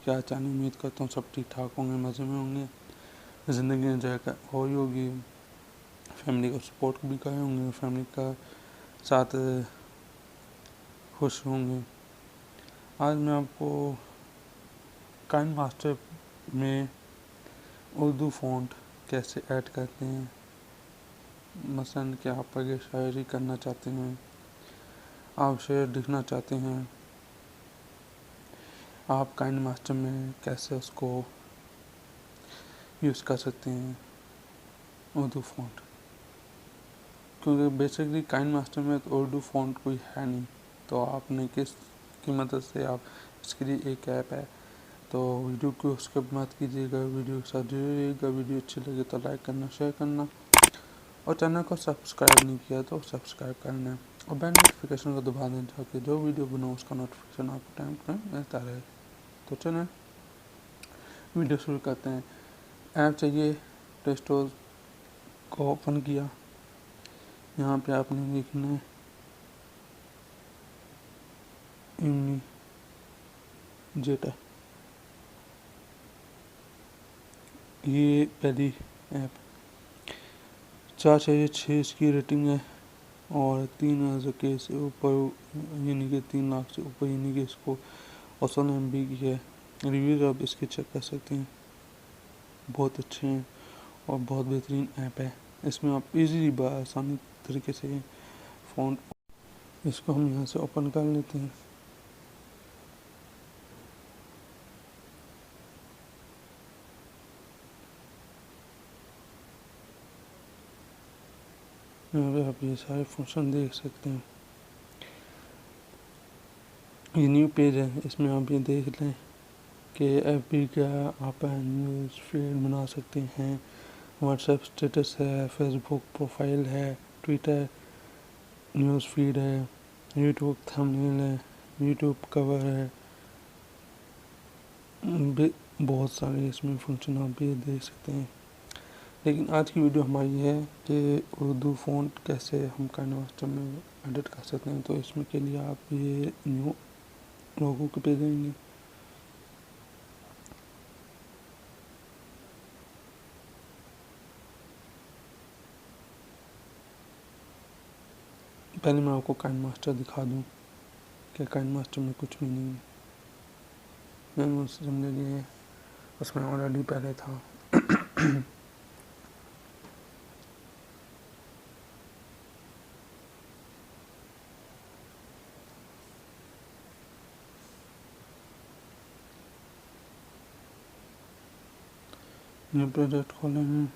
क्या चाहने, उम्मीद करता हूँ सब ठीक ठाक होंगे, मज़े में होंगे, ज़िंदगी एंजॉय हो ही होगी, फैमिली को सपोर्ट भी करे होंगे, फैमिली का साथ खुश होंगे। आज मैं आपको काइनमास्टर में उर्दू फ़ॉन्ट कैसे ऐड करते हैं, मसलन कि आप आगे शायरी करना चाहते हैं, आप शेर लिखना चाहते हैं, आप काइनमास्टर में कैसे उसको यूज़ कर सकते हैं उर्दू फ़ॉन्ट। क्योंकि बेसिकली काइनमास्टर में तो उर्दू फ़ॉन्ट कोई है नहीं, तो आपने किस की मदद से आप, इसके लिए एक ऐप है, तो वीडियो को उसके मत कीजिएगा, वीडियो के साथ जुड़िएगा। वीडियो अच्छी लगे तो लाइक करना, शेयर करना, और चैनल को सब्सक्राइब नहीं किया तो सब्सक्राइब करना और बेल नोटिफिकेशन को दबा दें ताकि जो वीडियो बनाओ उसका नोटिफिकेशन आपको टाइम पर मिलता रहे। तो चलें वीडियो शुरू करते हैं। ऐप चाहिए, प्ले स्टोर को ओपन किया, यहाँ पे आपने लिखना है KineMater, ये पहली ऐप 4/6 इसकी रेटिंग है और 3,000 के से ऊपर, यानी कि 3 लाख से ऊपर, यानी कि इसको 80 MB की है। रिव्यूज़ आप इसके चेक कर सकते हैं, बहुत अच्छे हैं और बहुत बेहतरीन ऐप है। इसमें आप इजीली आसानी तरीके से फ़ॉन्ट, इसको हम यहाँ से ओपन कर लेते हैं। यहाँ पे आप ये सारे फंक्शन देख सकते हैं। ये न्यू पेज है, इसमें आप ये देख लें कि एफबी का आप न्यूज़ फीड बना सकते हैं, व्हाट्सएप स्टेटस है, फेसबुक प्रोफाइल है, ट्विटर न्यूज़ फीड है, यूट्यूब थंबनेल है, यूट्यूब कवर है, बहुत सारे इसमें फंक्शन आप भी देख सकते हैं। लेकिन आज की वीडियो हमारी है कि उर्दू फ़ॉन्ट कैसे हम काइनमास्टर में एडिट कर सकते हैं। तो इसमें के लिए आप ये न्यू लोगों के पे देंगे, पहले मैं आपको काइनमास्टर दिखा दूं कि काइनमास्टर में कुछ भी नहीं है। मैंने उससे समझ लिए, उसमें ऑलरेडी पहले था। न्यू प्रोजेक्ट खोले हैं,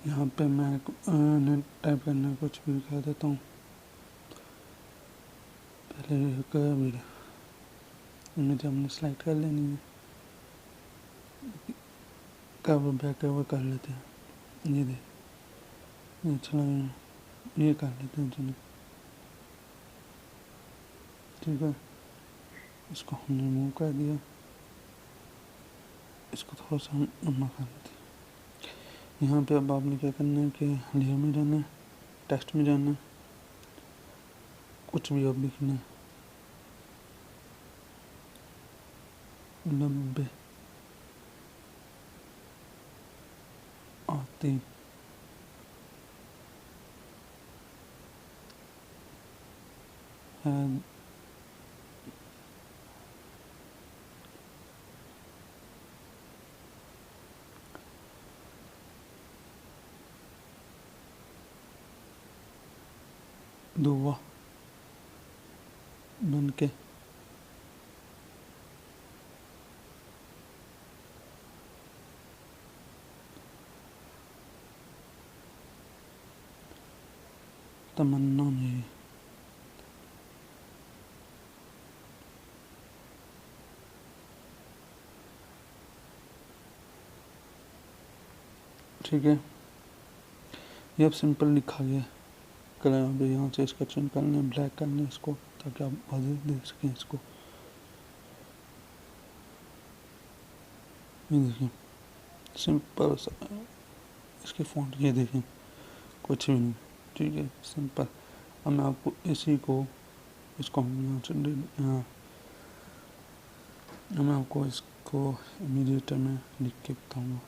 यहाँ पे मैं नेट टाइप करना कुछ भी कर देता हूँ। पहले इमेज हमने सेलेक्ट कर लेनी है, कवर बैक कवर कर लेते हैं, ये देख ये चला, ये कर लेते हैं, चलो ठीक है। इसको हमने मूव कर दिया, इसको थोड़ा सा हम लंबा कर लेते हैं। यहाँ पे अब आपने क्या करना है कि लेयर में जाना है, टेक्स्ट में जाना है, कुछ भी अब लिखना है, 90 और 3 है, दुआ बन के तमन्ना मेरी, ठीक है। ये अब सिंपल लिखा गया। कलर आप यहाँ से इसका चेंज कर लें, ब्लैक कर लें इसको, ताकि आप वाज़ेह देख सकें इसको। ये देखिए सिंपल सा इसके फ़ॉन्ट ये देखें, कुछ भी नहीं, ठीक है, सिंपल। अब मैं आपको इसी को इसको मैं आपको इसको इमीडिएटर में लिख के बताऊँगा।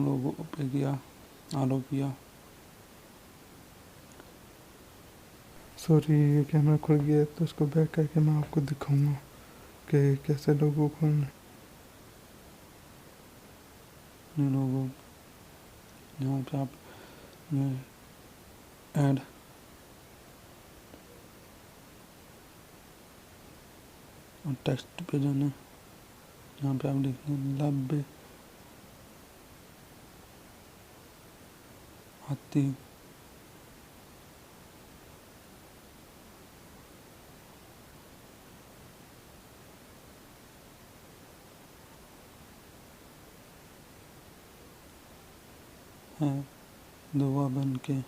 लोगों पे किया, आलो किया, सॉरी ये कैमरा खुल गया तो इसको बैक करके मैं आपको दिखाऊंगा कि कैसे लोगों को लोगों यहाँ पे आप ऐड और टेक्स्ट पे जाना, यहाँ पे आप लिखना 90 आती है दुआ बन के,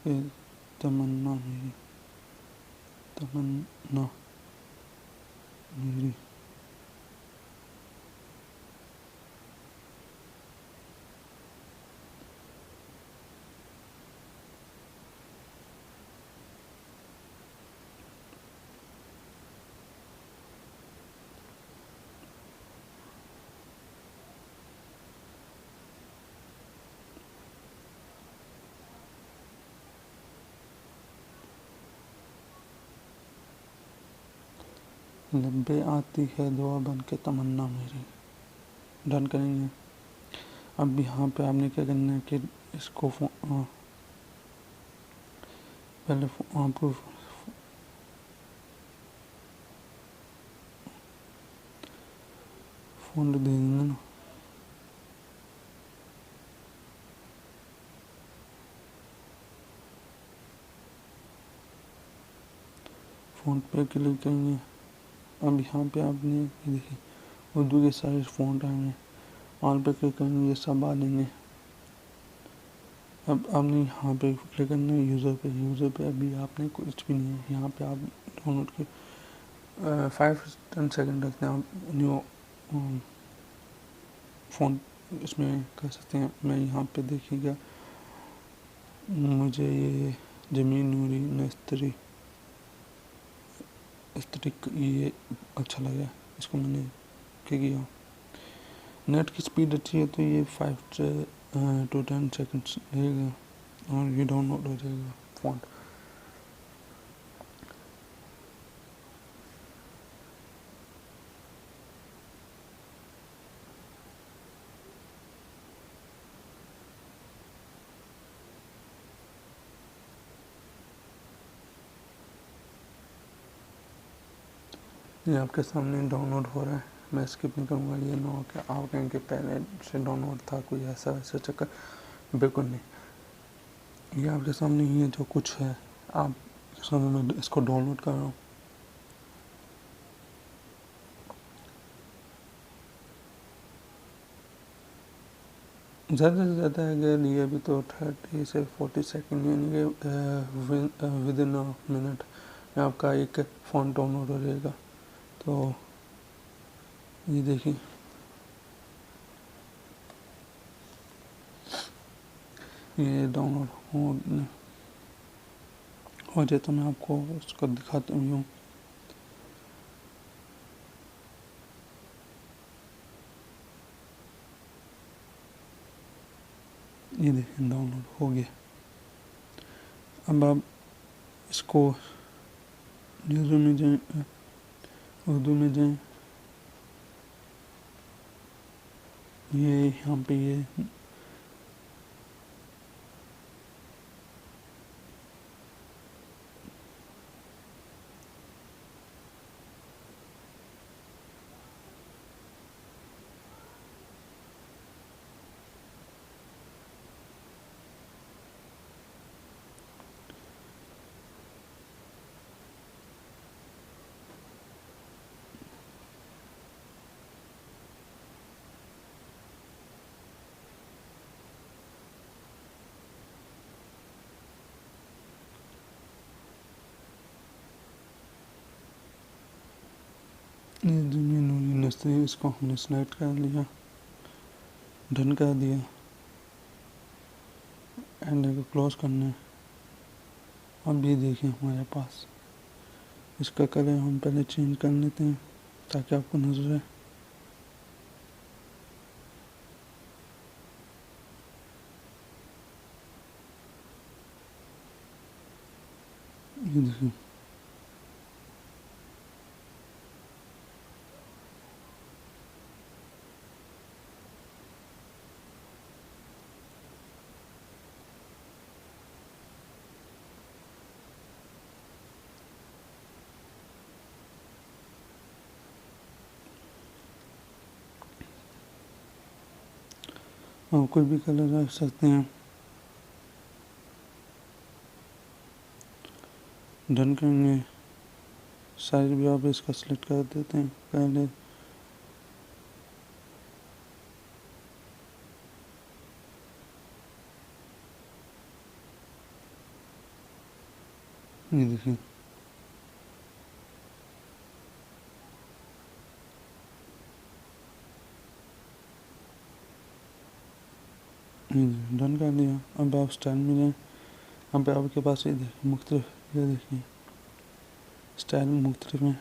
फिर तमन्ना मेरी, तमन्ना मेरी, लब्बे आती है दुआ बन के तमन्ना मेरी। डन करेंगे। अब यहाँ पे आपने क्या करना है कि इसको पहले आपको फ़ॉन्ट दे देंगे ना, फ़ॉन्ट पे क्लिक करेंगे। अब यहाँ पे आपने ये देखिए उर्दू के सारे फ़ॉन्ट आएंगे, ऑल पे क्लिक करेंगे, ये सब आ जाएंगे। अब आपने यहाँ पे क्लिक करना है यूज़र पे अभी आपने कुछ भी नहीं है, यहाँ पे आप डाउनलोड के 5-10 सेकंड रखते हैं, आप न्यू फ़ॉन्ट इसमें कर सकते हैं। मैं यहाँ पे देखिएगा, मुझे ये ज़मीन नूरी नस्तरी एस्थेटिक ये अच्छा लगा, इसको मैंने क्या किया। नेट की स्पीड अच्छी है तो ये 5 to 10 सेकंड्स लगेगा और ये डाउनलोड हो जाएगा फ़ॉन्ट। ये आपके सामने डाउनलोड हो रहा है, मैं स्किप नहीं करूँगा। ये ना हो कि आप कहें कि पहले से डाउनलोड था, कोई ऐसा वैसा चक्कर, बिल्कुल नहीं। ये आपके सामने ही है जो कुछ है, आप सामने मैं इसको डाउनलोड कर रहा हूँ। ज़्यादा से ज़्यादा अगर ये भी तो 30 से 40 सेकंड यानी कि विद इन अ मिनट में आपका एक फ़ॉन्ट डाउनलोड हो जाएगा। तो ये देखिए ये डाउनलोड हो जाए तो मैं आपको उसको दिखाता हूँ। ये देखिए डाउनलोड हो गया। अब आप इसको यूज़र में जाएं, उर्दू में जाएं, ये यहाँ पे ये ये जो मेनू यूनिट है इसको हमने सेलेक्ट कर लिया, डन कर दिया, एंड को क्लोज करना है। अब ये देखिए हमारे पास इसका कलर हम पहले चेंज कर लेते हैं ताकि आपको नजर आए। ये देखिए आप कोई भी कलर रख सकते हैं। डन करेंगे, साइज भी आप इसका सिलेक्ट कर देते हैं पहले। ये देखिए डन कर दिया। अब आप स्टाइल में जाएँ, यहाँ पे आपके पास ये देखिए मुख्तलिफ, ये देखिए स्टाइल मुख्तलिफ हैं,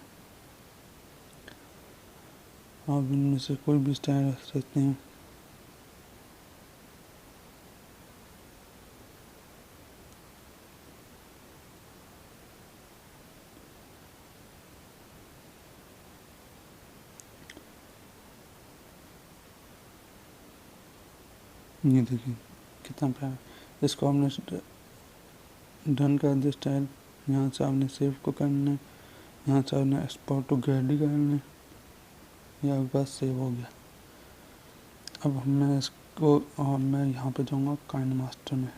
आप इनमें से कोई भी स्टाइल रख सकते हैं। ये देखिए कितना प्यारा, इसको हमने डन कर दिया स्टाइल। यहाँ से आपने सेव को करना है, यहाँ से आपने एक्सपोर्ट टू गैलरी करना है, ये आपके पास सेव हो गया। अब मैं इसको मैं यहाँ पे जाऊँगा काइनमास्टर में।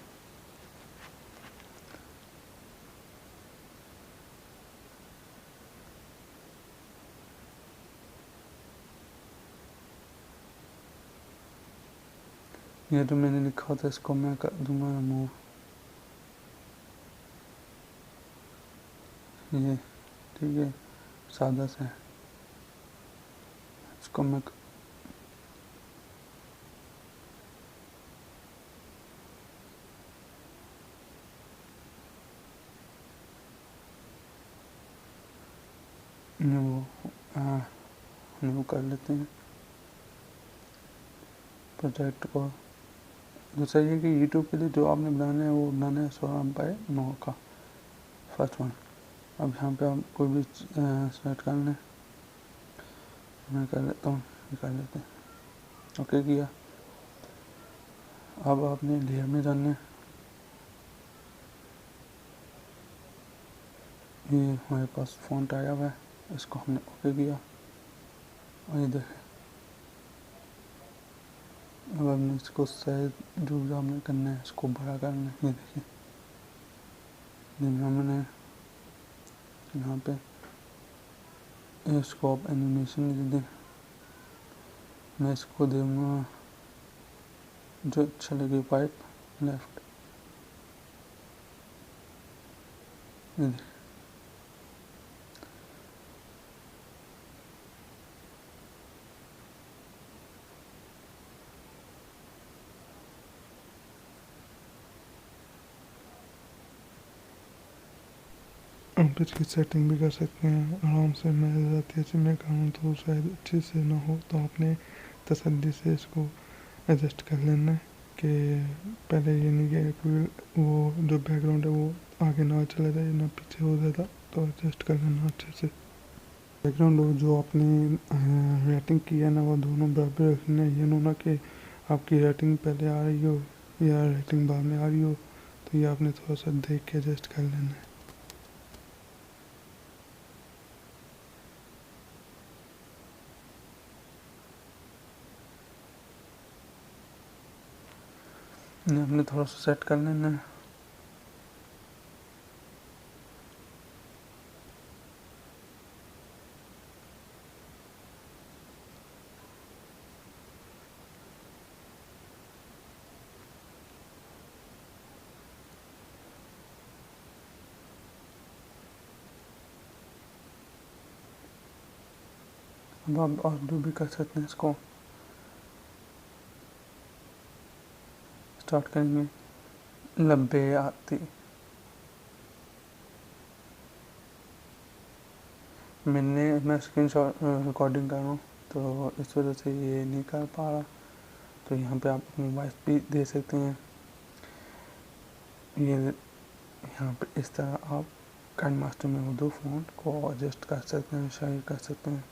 ये जो मैंने लिखा था इसको मैं कर दूंगा रिमूव। ये ठीक है, सादा सा है, इसको मैं वो रिमूव कर लेते हैं प्रोजेक्ट को। दूसरा ये कि यूट्यूब के लिए जो आपने बनाना है वो बनाना है 16:9 का फर्स्ट वन। अब यहाँ पे आप कोई भी सेलेक्ट कर लें, मैं कर लेता हूँ, ये कर लेते हैं, ओके किया। अब आपने लेयर में जाना है, ये हमारे पास फ़ॉन्ट आया हुआ है, इसको हमने ओके किया और ये देखें। अब हमने इसको साइज जो भी हमने करना है इसको बड़ा करना है। ये देखिए हमने यहाँ पे स्कोप एनिमेशन दे दें, मैं इसको दूँगा जो अच्छा लगे पाइप लेफ्ट। ये देखिए आप इसकी सेटिंग भी कर सकते हैं आराम से। मैं ज़्यादा से मैं कहूँ तो शायद अच्छे से ना हो, तो आपने तसल्ली से इसको एडजस्ट कर लेना है कि पहले ये नहीं कि कोई वो जो बैकग्राउंड है वो आगे ना चला जाए ना पीछे हो ज़्यादा, तो एडजस्ट कर लेना अच्छे से। बैकग्राउंड जो आपने रेटिंग की है ना वो दोनों बराबर रखना है, ये ना कि आपकी रेटिंग पहले आ रही हो या रेटिंग बाद में आ रही हो, तो ये आपने थोड़ा सा देख के एडजस्ट कर लेना है। आपने थोड़ा सा सेट कर लेना है। अब आप उर्दू भी कर सकते हैं। इसको स्टार्ट करेंगे, लब्बे आती, मैं स्क्रीन शॉट रिकॉर्डिंग कर रहा हूँ तो इस वजह से ये नहीं कर पा रहा। तो यहाँ पे आप अपनी वॉइस भी दे सकते हैं। ये यहाँ पे इस तरह आप काइनमास्टर में उर्दू फ़ॉन्ट को एडजस्ट कर सकते हैं, शेयर कर सकते हैं।